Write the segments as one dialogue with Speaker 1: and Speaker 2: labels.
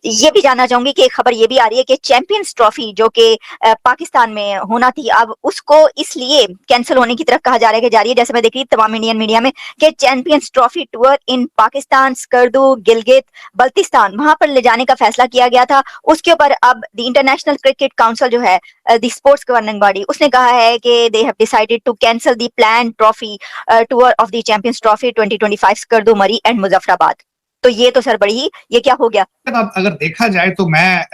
Speaker 1: ये भी जानना चाहूंगी कि एक खबर ये भी आ रही है कि चैंपियंस ट्रॉफी जो कि पाकिस्तान में होना थी, अब उसको इसलिए कैंसिल होने की तरफ कहा जा रहा है कि जा रही है, जैसे मैं देख रही तमाम इंडियन मीडिया में, कि champions trophy tour in Pakistan, Skardu, Gilgit Baltistan, वहां पर ले जाने का फैसला किया गया था। उसके ऊपर अब द इंटरनेशनल क्रिकेट काउंसिल जो है, द स्पोर्ट्स गवर्निंग बॉडी, उसने कहा है कि they have decided to cancel the plan trophy tour of the champions trophy 2025 Skardu, मरी एंड मुजफ्फराबाद। तो ये तो सर बड़ी ही, ये क्या हो गया?
Speaker 2: अब अगर देखा जाए तो मैं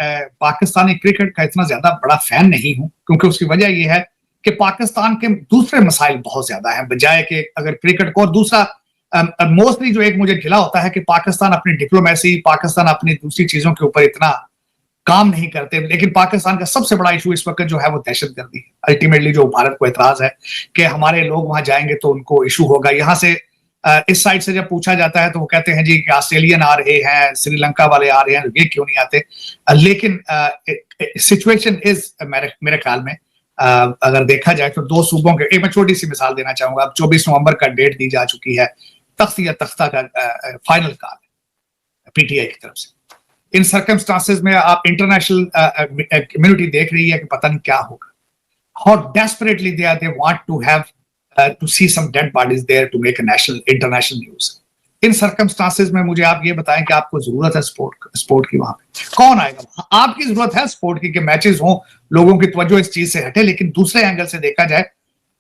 Speaker 2: पाकिस्तानी क्रिकेट का इतना ज्यादा बड़ा फैन नहीं हूं, क्योंकि उसकी वजह यह है कि पाकिस्तान के दूसरे मसाइल बहुत ज्यादा हैं बजाय कि अगर क्रिकेट को। और दूसरा मोस्टली जो एक मुझे गिला होता है कि पाकिस्तान अपनी डिप्लोमेसी, पाकिस्तान अपनी दूसरी चीजों के ऊपर इतना काम नहीं करते। लेकिन पाकिस्तान का सबसे बड़ा इशू इस वक्त जो है वो दहशतगर्दी है। अल्टीमेटली जो भारत को एतराज है कि हमारे लोग वहां जाएंगे तो उनको इशू होगा। यहाँ से इस साइड से जब पूछा जाता है तो वो कहते हैं जी कि ऑस्ट्रेलियन आ रहे हैं, श्रीलंका वाले आ रहे हैं, ये क्यों नहीं आते। लेकिन सिचुएशन इज मेरे ख्याल में अगर देखा जाए तो दो सूबों के, एक मैं छोटी सी मिसाल देना चाहूंगा। अब 24 नवंबर का डेट दी जा चुकी है, तख्त या तख्ता का फाइनल कॉल पीटीआई की तरफ से। इन सर्कमस्टांसेस में आप इंटरनेशनल कम्युनिटी देख रही है कि पता नहीं क्या होगा। How desperately they want to have to see some dead bodies there to make a international news. In circumstances में मुझे आप ये बताएं कि आपको जरूरत है स्पोर्ट की, वहां पे कौन आएगा? आपकी जरूरत है स्पोर्ट की कि मैचेस हों, लोगों की तवज्जो इस चीज से हटे। लेकिन दूसरे एंगल से देखा जाए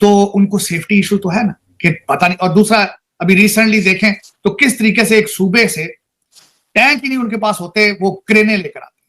Speaker 2: तो उनको सेफ्टी इशू तो है ना, कि पता नहीं। और दूसरा, अभी रिसेंटली देखें तो किस तरीके से एक सूबे से टैंक ही नहीं उनके पास होते, वो क्रेनें लेकर आते हैं।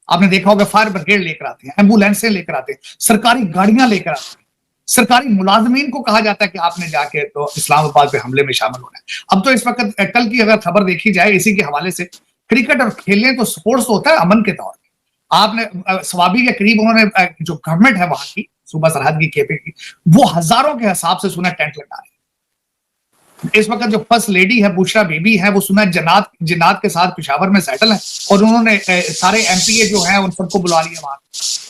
Speaker 2: आपने देखा होगा फायर ब्रिगेड लेकर आते हैं, एम्बुलेंसें लेकर आते हैं, सरकारी गाड़ियां लेकर आते हैं। सरकारी मुलाजमीन को कहा जाता है कि आपने जाके तो इस्लामाबाद पे हमले में शामिल होना है। अब तो इस वक्त कल की अगर खबर देखी जाए इसी के हवाले से, क्रिकेट और खेलने तो स्पोर्ट्स होता है अमन के तौर पे। आपने स्वाबी के करीब उन्होंने जो गवर्नमेंट है वहां की, सूबा सरहद की, केपी की, वो हजारों के हिसाब से सुना टेंट लगा रहे हैं। इस वक्त जो फर्स्ट लेडी है बुशरा बीबी है, वो सुना जिन्नात के साथ पिशावर में सेटल है, और उन्होंने सारे एमपीए जो है उन सबको बुला लिया वहां,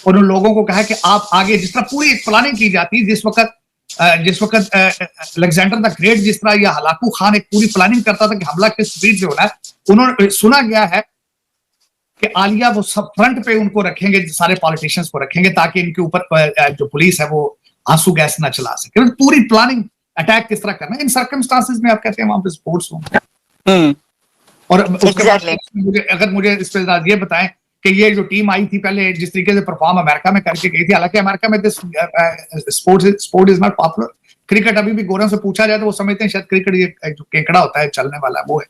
Speaker 2: और उन लोगों को कहा कि आप आगे, जिस तरह पूरी प्लानिंग की जाती है, जिस वक्त अलेक्जेंडर द ग्रेट जिस तरह या हलाकू खान एक पूरी प्लानिंग करता था कि हमला किस स्पीड से होना है, उन्होंने सुना गया है कि आलिया वो सब फ्रंट पे उनको रखेंगे, सारे पॉलिटिशियंस को रखेंगे, ताकि इनके ऊपर जो पुलिस है वो आंसू गैस ना चला सके। पूरी प्लानिंग अटैक किस तरह करना है। इन सर्कमस्टांसेस में आप कहते हैं वहां पे स्पोर्ट्स हो। और उसके बाद अगर मुझे इस पे ये बताएं कि ये जो टीम आई थी पहले जिस तरीके से परफॉर्म अमेरिका में करके गई थी, हालांकि अमेरिका में sport is not popular. Cricket अभी भी गोरों से पूछा जाए तो वो समझते हैं शायद क्रिकेट ये जो केकड़ा होता है चलने वाला वो है,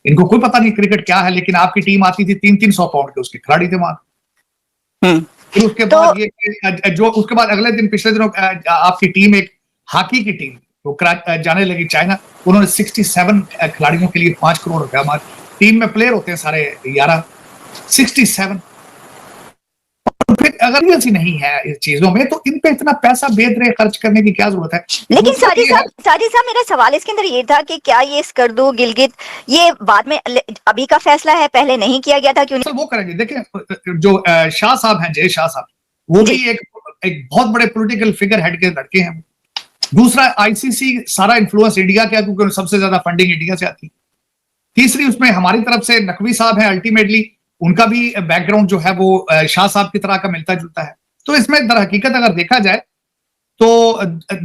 Speaker 2: इनको कोई पता नहीं क्रिकेट क्या है। लेकिन आपकी टीम आती थी 300-300 पाउंड के, उसके खिलाड़ी थे वहां। फिर उसके बाद ये जो उसके बाद अगले दिन, पिछले दिनों आपकी टीम, एक हॉकी की टीम वो जाने लगी चाइना। उन्होंने 67 खिलाड़ियों के लिए 5 करोड़ रुपया, हमारी टीम में प्लेयर होते हैं सारे 11, 67। फिर अगर ऐसी नहीं है इस चीजों में तो इन पे इतना पैसा बेदरे खर्च करने की क्या जरूरत है?
Speaker 1: लेकिन साजिद साहब मेरा सवाल इसके अंदर ये था कि क्या ये स्कर्दू, गिलगित, ये बाद में अभी का फैसला है, पहले नहीं किया गया था? क्यों
Speaker 2: वो करेंगे। देखिए जो शाह साहब हैं, जय शाह साहब, वो भी एक बहुत बड़े पॉलिटिकल फिगर हेड के लड़के हैं। दूसरा, आईसीसी सारा इन्फ्लुएंस इंडिया का, क्योंकि सबसे ज्यादा फंडिंग इंडिया से आती है। तीसरी, उसमें हमारी तरफ से नकवी साहब हैं, अल्टीमेटली उनका भी बैकग्राउंड जो है वो शाह साहब की तरह का मिलता जुलता है। तो इसमें दर हकीकत अगर देखा जाए तो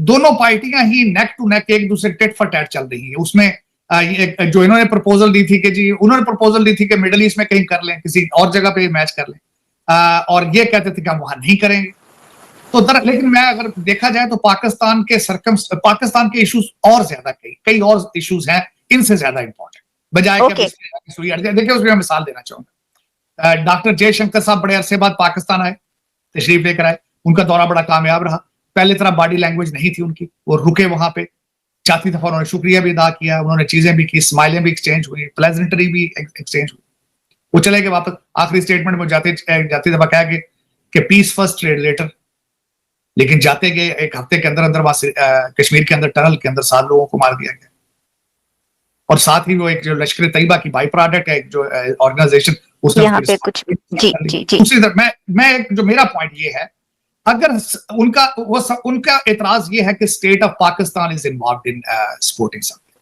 Speaker 2: दोनों पार्टियां ही नेक टू नेक एक दूसरे टेट फॉर टैट चल रही है। उसमें जो इन्होंने प्रपोजल दी थी कि जी, उन्होंने प्रपोजल दी थी कि मिडिल ईस्ट में कहीं कर लें, किसी और जगह पे मैच कर लें, और ये कहते थे कि हम वहां नहीं करेंगे। तो लेकिन मैं अगर देखा जाए तो पाकिस्तान के इश्यूज और ज्यादा, कई और इश्यूज हैं इनसे ज्यादा इंपॉर्टेंट, बजाय देखिए उसमें मैं मिसाल देना चाहूंगा। डॉक्टर जयशंकर साहब बड़े अरसे बाद पाकिस्तान आए, तशरीफ लेकर आए, उनका दौरा बड़ा कामयाब रहा। पहले तरह बॉडी लैंग्वेज नहीं थी उनकी, वो रुके वहां पे, जाती दफा उन्होंने शुक्रिया भी अदा किया, उन्होंने चीजें भी की, स्माइलें भी एक्सचेंज हुई, प्लेजेंटरी भी एक्सचेंज हुई। वो चले गए वापस। आखिरी स्टेटमेंट में जाती दफा कहा कि पीस फर्स्ट, ट्रेड लेटर। लेकिन जाते गए एक हफ्ते के अंदर अंदर कश्मीर के अंदर टनल के अंदर 7 लोगों को मार दिया गया। और साथ ही वो एक जो लश्कर तैयबा की बाई प्रोडक्ट है, जो ऑर्गेनाइजेशन, उसने यहाँ पे कुछ जी मैं जो मेरा पॉइंट ये है, अगर उनका एतराज ये है कि state of Pakistan is involved in supporting something,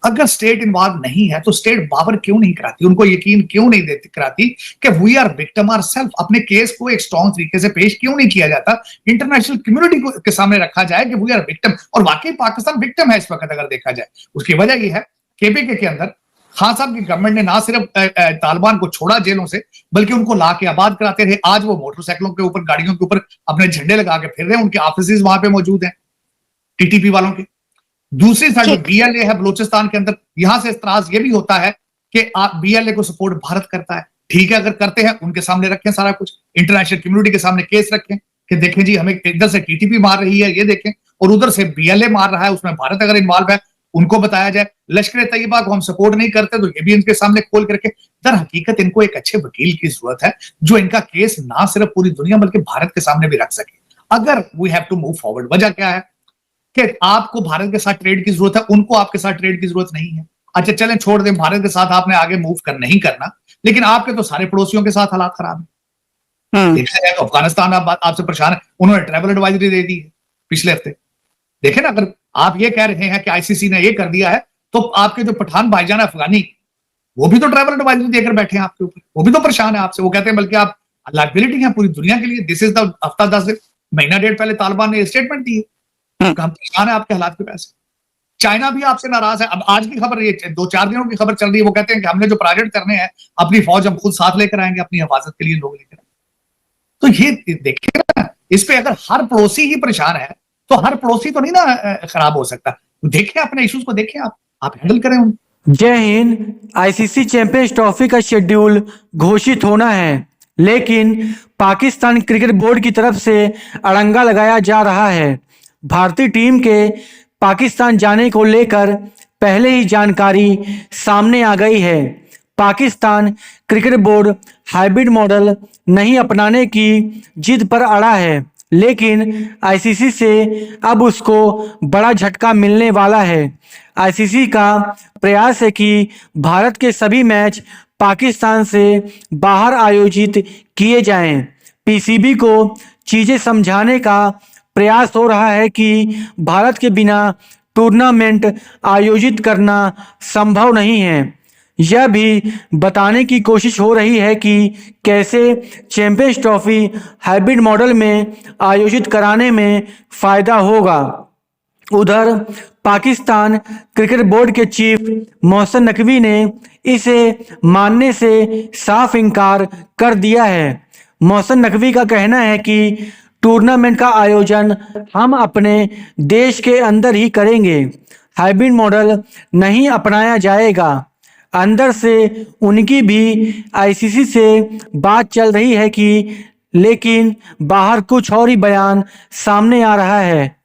Speaker 2: अगर स्टेट इन्वॉल्व नहीं है तो स्टेट बावर क्यों नहीं कराती, उनको यकीन क्यों नहीं देती कराती कि we are victim ourself. अपने केस को एक स्ट्रॉन्ग तरीके से पेश क्यों नहीं किया जाता, इंटरनेशनल कम्युनिटी के सामने रखा जाए कि वी आर विक्टिम। और वाकई पाकिस्तान विक्टिम है इस वक्त अगर देखा जाए। उसकी वजह यह है केपीके के अंदर खान साहब की गवर्नमेंट ने ना सिर्फ तालिबान को छोड़ा जेलों से, बल्कि उनको ला के आबाद कराते रहे। आज वो मोटरसाइकिलों के ऊपर, गाड़ियों के ऊपर अपने झंडे लगा के फिर रहे हैं, उनके ऑफिस वहां पे मौजूद हैं टीटीपी वालों के। दूसरी साइड जो बीएलए है बलूचिस्तान के अंदर, यहां से इतराज ये भी होता है कि आप बीएलए को सपोर्ट भारत करता है। ठीक है, अगर करते हैं उनके सामने रखें सारा कुछ, इंटरनेशनल कम्युनिटी के सामने केस रखें कि देखें जी हमें इधर से टीटीपी मार रही है ये देखें, और उधर से बीएलए मार रहा है, उसमें भारत अगर इन्वॉल्व है उनको बताया जाए। लश्कर तैयबा को हम सपोर्ट नहीं करते तो ये भी इनके सामने खोल के रखे। दर हकीकत इनको एक अच्छे वकील की जरूरत है जो इनका केस ना सिर्फ पूरी दुनिया बल्कि भारत के सामने भी रख सके। अगर we have to move forward, वजह क्या है कि आपको भारत के साथ ट्रेड की जरूरत है, उनको आपके साथ ट्रेड की जरूरत नहीं है। अच्छा चलें छोड़ दें, भारत के साथ आपने आगे मूव कर नहीं करना, लेकिन आपके तो सारे पड़ोसियों के साथ हालात खराब है। देखा जाए तो अफगानिस्तान आपसे परेशान है, उन्होंने ट्रैवल एडवाइजरी दे दी है पिछले हफ्ते। देखे ना, अगर आप ये कह रहे हैं कि आईसीसी ने ये कर दिया है, तो आपके जो पठान भाईजान है अफगानी, वो भी तो ट्रैवल एडवाइजरी देकर बैठे हैं आपके ऊपर, वो भी तो परेशान है आपसे। वो कहते हैं बल्कि आप लायबिलिटी हैं पूरी दुनिया के लिए। दिस इज द हफ्ता 10 दिन महीना डेढ़ पहले तालिबान ने स्टेटमेंट दी है, हम परेशान है आपके हालात की वजह से। चाइना भी आपसे नाराज है। अब आज की खबर, ये 2-4 दिनों की खबर चल रही है, वो कहते हैं कि हमने जो प्रोजेक्ट करने हैं अपनी फौज हम खुद साथ लेकर आएंगे, अपनी हिफाजत के लिए लोग लेकर आएंगे। तो ये देखिए ना, इस पे अगर हर पड़ोसी ही परेशान है तो हर पड़ोसी तो नहीं ना खराब हो सकता। देखें अपने इश्यूज को, देखें आप हैंडल करें उन।
Speaker 3: जय हिंद। आईसीसी चैंपियंस ट्रॉफी का शेड्यूल घोषित होना है, लेकिन पाकिस्तान क्रिकेट बोर्ड की तरफ से अड़ंगा लगाया जा रहा है। भारतीय टीम के पाकिस्तान जाने को लेकर पहले ही जानकारी सामने आ गई है। Pakistan cricket board hybrid model नहीं अपनाने की जिद पर अड़ा है, लेकिन आईसीसी से अब उसको बड़ा झटका मिलने वाला है। आईसीसी का प्रयास है कि भारत के सभी मैच पाकिस्तान से बाहर आयोजित किए जाएं। पीसीबी को चीज़ें समझाने का प्रयास हो रहा है कि भारत के बिना टूर्नामेंट आयोजित करना संभव नहीं है। यह भी बताने की कोशिश हो रही है कि कैसे चैंपियंस ट्रॉफी हाइब्रिड मॉडल में आयोजित कराने में फ़ायदा होगा। उधर पाकिस्तान क्रिकेट बोर्ड के चीफ मोहसिन नकवी ने इसे मानने से साफ इनकार कर दिया है। मोहसिन नकवी का कहना है कि टूर्नामेंट का आयोजन हम अपने देश के अंदर ही करेंगे, हाइब्रिड मॉडल नहीं अपनाया जाएगा। अंदर से उनकी भी आईसीसी से बात चल रही है कि, लेकिन बाहर कुछ और ही बयान सामने आ रहा है।